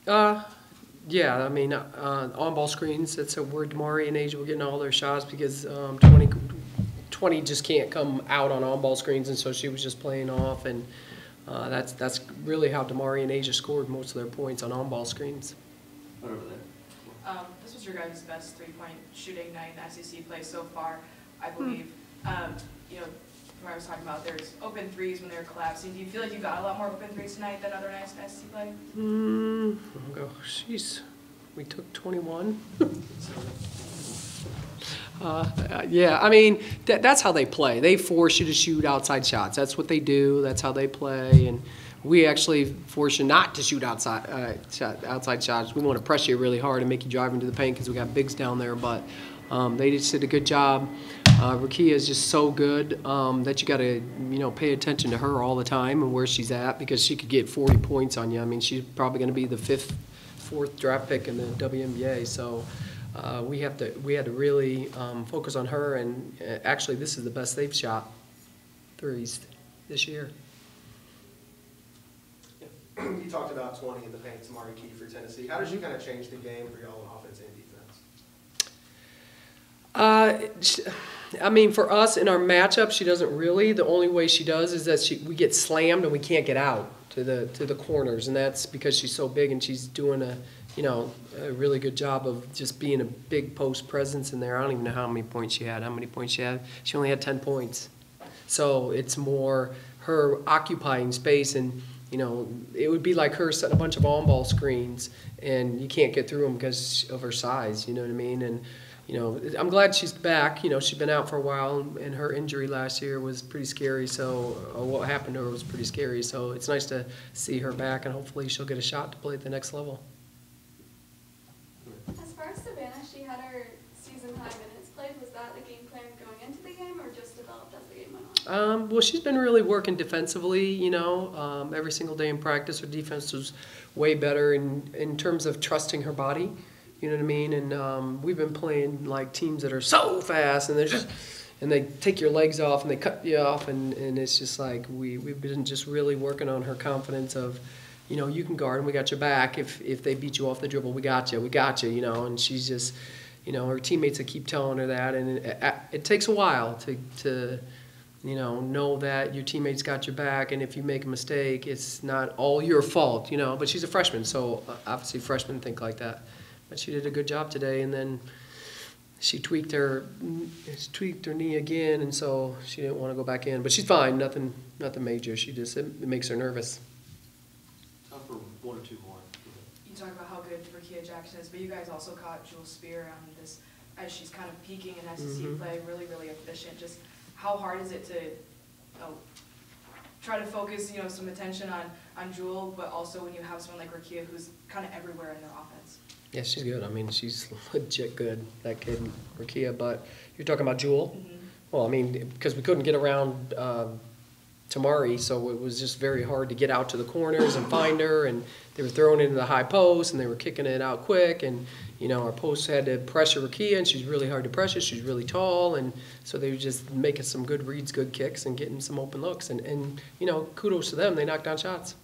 Uh, yeah, I mean, on-ball screens, that's where Damari and Asia were getting all their shots because 20 just can't come out on on-ball screens, and so she was just playing off, and that's really how Damari and Asia scored most of their points on on-ball screens. Right over there. This was your guys' best three-point shooting night in SEC play so far, I believe. You know, where I was talking about, there's open threes when they're collapsing. Do you feel like you got a lot more open threes tonight than other nights in SEC play? I'll go, jeez, we took 21. Yeah, I mean, that's how they play. They force you to shoot outside shots. That's what they do. That's how they play. And we actually force you not to shoot outside shots. We want to press you really hard and make you drive into the paint because we got bigs down there. But they just did a good job. Rakia is just so good that you got to, pay attention to her all the time and where she's at because she could get 40 points on you. I mean, she's probably going to be the fourth draft pick in the WNBA. So we had to really focus on her. And actually, this is the best they've shot threes this year. You talked about 20 in the paint, Tamari Key for Tennessee. How did you kind of change the game for y'all on offense and defense? I mean, for us in our matchup, she doesn't really. The only way she does is that we get slammed and we can't get out to the corners, and that's because she's so big and she's doing a really good job of just being a big post presence in there. I don't even know how many points she had. She only had 10 points. So it's more her occupying space, and it would be like her setting a bunch of on-ball screens, and you can't get through them because of her size. You know what I mean? And I'm glad she's back. She's been out for a while, and her injury last year was pretty scary. So what happened to her was pretty scary. So it's nice to see her back, and hopefully she'll get a shot to play at the next level. As far as Savannah, she had her season-high minutes played. Was that the game plan going into the game, or just developed as the game went on? Well, she's been really working defensively. Every single day in practice, her defense was way better in terms of trusting her body. You know what I mean? And we've been playing like teams that are so fast, and they take your legs off and they cut you off, and it's just like we've been just really working on her confidence of, you can guard and we got your back. If they beat you off the dribble, we got you, and she's just, her teammates that keep telling her that, and it takes a while to know that your teammates got your back, and if you make a mistake, it's not all your fault, but she's a freshman, so obviously freshmen think like that. But she did a good job today, and then she tweaked her knee again, and so she didn't want to go back in. But she's fine, nothing major. It makes her nervous. Time for one or two more. You talk about how good Rakia Jackson is, but you guys also caught Jewel Spear on this as she's kind of peaking in SEC play, really, really efficient. Just how hard is it to try to focus, some attention on Jewel, but also when you have someone like Rakia who's kind of everywhere in their offense? Yeah, she's good. I mean, she's legit good, that kid, Rakia. But you're talking about Jewel? Mm-hmm. Well, I mean, because we couldn't get around Tamari, so it was just very hard to get out to the corners and find her. And they were throwing it into the high post, and they were kicking it out quick. And, our post had to pressure Rakia, and she's really hard to pressure. She's really tall. And so they were just making some good reads, good kicks, and getting some open looks. And kudos to them. They knocked down shots.